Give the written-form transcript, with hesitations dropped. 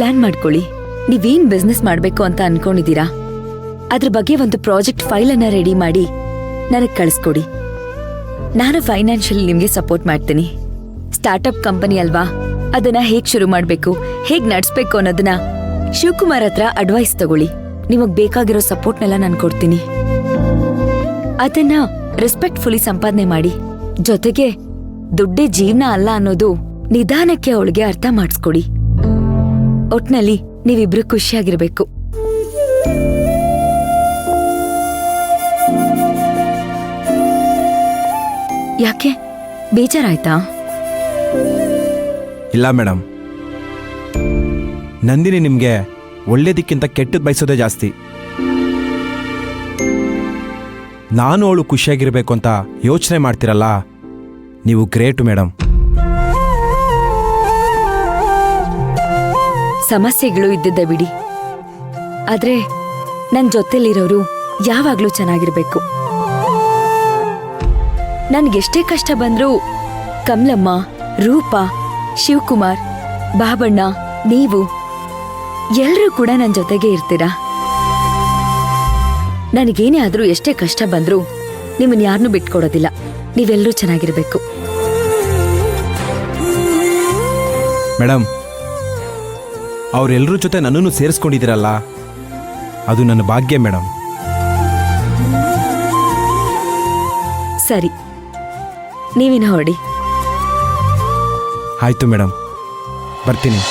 Plan ಮಾಡ್ಕೊಳ್ಳಿ. ನೀವೇನ್ business ಮಾಡ್ಬೇಕು ಅಂತ ಅನ್ಕೊಂಡಿದೀರಾ ಅದ್ರ ಬಗ್ಗೆ ಒಂದು ಪ್ರಾಜೆಕ್ಟ್ ಫೈಲ್ ಅನ್ನ ರೆಡಿ ಮಾಡಿ ನನಗ್ ಕಳಿಸ್ಕೊಡಿ. ನಾನು ಫೈನಾನ್ಷಿಯಲಿ ನಿಮ್ಗೆ ಸಪೋರ್ಟ್ ಮಾಡ್ತೀನಿ. ಸ್ಟಾರ್ಟ್ಅಪ್ ಕಂಪನಿ ಅಲ್ವಾ, ಅದನ್ನ ಹೇಗ್ ಶುರು ಮಾಡ್ಬೇಕು, ಹೇಗ್ ನಡ್ಸ್ಬೇಕು ಅನ್ನೋದನ್ನ ಶಿವಕುಮಾರ್ ಹತ್ರ ಅಡ್ವೈಸ್ ತಗೊಳ್ಳಿ. ನಿಮಗ್ ಬೇಕಾಗಿರೋ ಸಪೋರ್ಟ್ನೆಲ್ಲ ನಾನು ಕೊಡ್ತೀನಿ. ಅದನ್ನ ರೆಸ್ಪೆಕ್ಟ್ಫುಲಿ ಸಂಪಾದನೆ ಮಾಡಿ. ಜೊತೆಗೆ ದುಡ್ಡೇ ಜೀವನ ಅಲ್ಲ ಅನ್ನೋದು ನಿಧಾನಕ್ಕೆ ಅವಳಿಗೆ ಅರ್ಥ ಮಾಡಿಸ್ಕೊಡಿ. ಒಟ್ನಲ್ಲಿ ನೀವಿಬ್ರು ಖುಷಿಯಾಗಿರ್ಬೇಕು. ಯಾಕೆ ಬೇಜಾರಾಯ್ತಾ? ಇಲ್ಲ ಮೇಡಮ್, ನಂದಿನಿ ನಿಮಗೆ ಒಳ್ಳೇದಕ್ಕಿಂತ ಕೆಟ್ಟದ್ದು ಬಯಸೋದೇ ಜಾಸ್ತಿ. ನಾನು ಅವಳು ಖುಷಿಯಾಗಿರ್ಬೇಕು ಅಂತ ಯೋಚನೆ ಮಾಡ್ತಿರಲ್ಲ, ನೀವು ಗ್ರೇಟು ಮೇಡಮ್. ಸಮಸ್ಯೆಗಳು ಇದ್ದಿದ್ದೆ ಬಿಡಿ, ಆದ್ರೆ ನನ್ ಜೊತೆಲಿರೋರು ಯಾವಾಗ್ಲೂ ಚೆನ್ನಾಗಿರ್ಬೇಕು. ನನ್ಗೆಷ್ಟೇ ಕಷ್ಟ ಬಂದ್ರೂ ಕಮಲಮ್ಮ, ರೂಪ, ಶಿವಕುಮಾರ್, ಬಾಬಣ್ಣ, ನೀವು ಎಲ್ರೂ ಕೂಡ ನನ್ ಜೊತೆಗೆ ಇರ್ತೀರಾ. ನನಗೇನೇ ಆದ್ರೂ ಎಷ್ಟೇ ಕಷ್ಟ ಬಂದ್ರೂ ನಿಮ್ಮನ್ ಯಾರನ್ನೂ ಬಿಟ್ಕೊಡೋದಿಲ್ಲ. ನೀವೆಲ್ಲರೂ ಚೆನ್ನಾಗಿರ್ಬೇಕು. ಮೇಡಮ್, ಅವರೆಲ್ಲರ ಜೊತೆ ನನ್ನನ್ನು ಸೇರಿಸ್ಕೊಂಡಿದ್ದೀರಲ್ಲ, ಅದು ನನ್ನ ಭಾಗ್ಯ ಮೇಡಮ್. ಸರಿ, ನೀವಿನ ಹೊರಡಿ. ಆಯ್ತು ಮೇಡಮ್, ಬರ್ತೀನಿ.